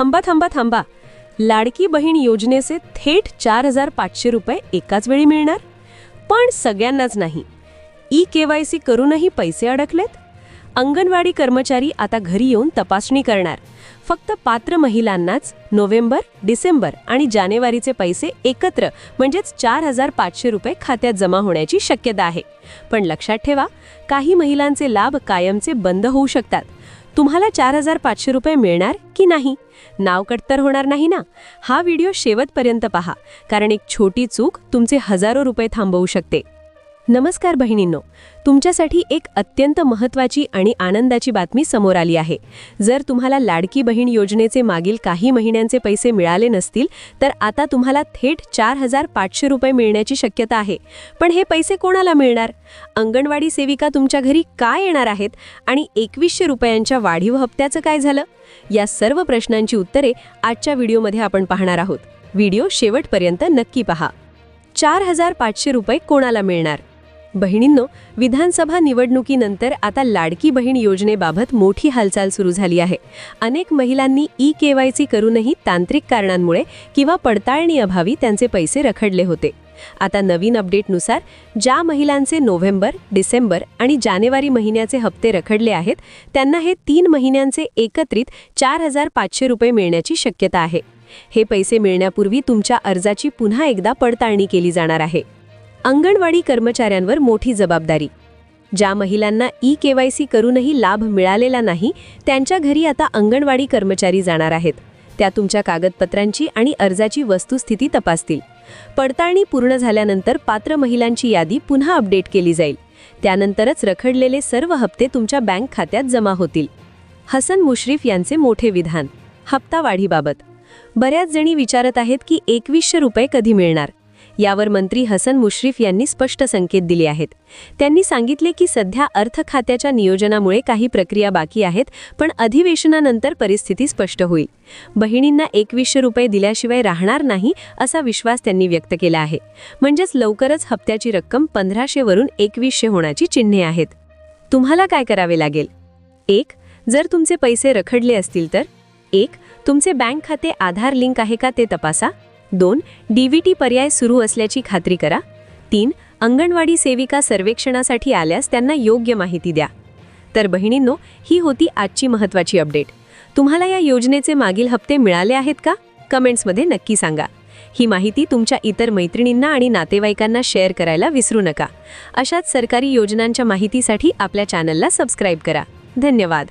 थांबा थांबा थांबा, लाडकी बहीण योजनेचे थेट 4,500 रुपये एकाच वेळी मिळणार? पण सगळ्यांनाच नाही. KYC करूनही पैसे अडकलेत. अंगणवाडी कर्मचारी आता घरी येऊन तपासणी करणार. फक्त पात्र महिलांनाच नोव्हेंबर, डिसेंबर आणि जानेवारीचे पैसे एकत्र म्हणजेच 4,500 रुपये खात्यात जमा होण्याची शक्यता आहे. पण लक्षात ठेवा, काही महिलांचे लाभ कायमचे बंद होऊ शकतात. तुम्हाला 4,500 रुपये मिळणार की नाही? नाव कट तर होणार नाही ना? हा व्हिडिओ शेवटपर्यंत पहा, कारण एक छोटी चूक तुमचे हजारो रुपये थांबवू शकते. नमस्कार बहिणींनो, तुमच्यासाठी एक अत्यंत महत्त्वाची आणि आनंदाची बातमी समोर आली आहे. जर तुम्हाला लाडकी बहीण योजनेचे मागील काही महिन्यांचे पैसे मिळाले नसतील, तर आता तुम्हाला थेट 4,500 रुपये मिळण्याची शक्यता आहे. पण हे पैसे कोणाला मिळणार? अंगणवाडी सेविका तुमच्या घरी का येणार आहेत? आणि 2,100 रुपयांच्या वाढीव हप्त्याचं काय झालं? या सर्व प्रश्नांची उत्तरे आजच्या व्हिडिओमध्ये आपण पाहणार आहोत. व्हिडिओ शेवटपर्यंत नक्की पहा. 4,500 रुपये कोणाला मिळणार? बहिणींनो, विधानसभा निवडणुकीनंतर आता लाडकी बहीण योजनेबाबत मोठी हालचाल सुरू झाली आहे. अनेक महिलांनी KYC करूनही तांत्रिक कारणांमुळे किंवा पडताळणी अभावी त्यांचे पैसे रखडले होते. आता नवीन अपडेटनुसार ज्या महिलांचे नोव्हेंबर, डिसेंबर आणि जानेवारी महिन्याचे हप्ते रखडले आहेत, त्यांना हे 3 महिन्यांचे एकत्रित 4,500 रुपये मिळण्याची शक्यता आहे. हे पैसे मिळण्यापूर्वी तुमच्या अर्जाची पुन्हा एकदा पडताळणी केली जाणार आहे. अंगणवाडी कर्मचाऱ्यांवर मोठी जबाबदारी. ज्या महिलांना KYC करूनही लाभ मिळालेला नाही, त्यांच्या घरी आता अंगणवाडी कर्मचारी जाणार आहेत. त्या तुमच्या कागदपत्रांची आणि अर्जाची वस्तुस्थिती तपासतील. पडताळणी पूर्ण झाल्यानंतर पात्र महिलांची यादी पुन्हा अपडेट केली जाईल. त्यानंतरच रखडलेले सर्व हप्ते तुमच्या बँक खात्यात जमा होतील. हसन मुश्रीफ यांचे मोठे विधान. हप्ता वाढीबाबत बऱ्याच जणी विचारत आहेत की 2,100 रुपये कधी मिळणार? यावर मंत्री हसन मुश्रीफ यांनी स्पष्ट संकेत दिले आहेत. त्यांनी सांगितले की सध्या अर्थ खात्याच्या नियोजनामुळे काही प्रक्रिया बाकी आहेत, पण अधिवेशनानंतर परिस्थिती स्पष्ट होईल. बहिणींना 2,100 रुपये दिल्याशिवाय राहणार नाही असा विश्वास त्यांनी व्यक्त केला आहे. म्हणजेच लवकरच हप्त्याची रक्कम 1,500 वरून 2,100 होण्याची चिन्हे आहेत. तुम्हाला काय करावे लागेल? 1. जर तुमचे पैसे रखडले असतील तर 1. तुमचे बँक खाते आधार लिंक आहे का ते तपासा. 2. DVT पर्याय सुरू असल्याची खात्री करा. 3. अंगणवाडी सेविका सर्वेक्षणासाठी आल्यास त्यांना योग्य माहिती द्या. तर बहिणींनो, ही होती आजची महत्त्वाची अपडेट. तुम्हाला या योजनेचे मागील हप्ते मिळाले आहेत का? कमेंट्समध्ये नक्की सांगा. ही माहिती तुमच्या इतर मैत्रिणींना आणि नातेवाईकांना शेअर करायला विसरू नका. अशाच सरकारी योजनांच्या माहितीसाठी आपल्या चॅनलला सबस्क्राईब करा. धन्यवाद.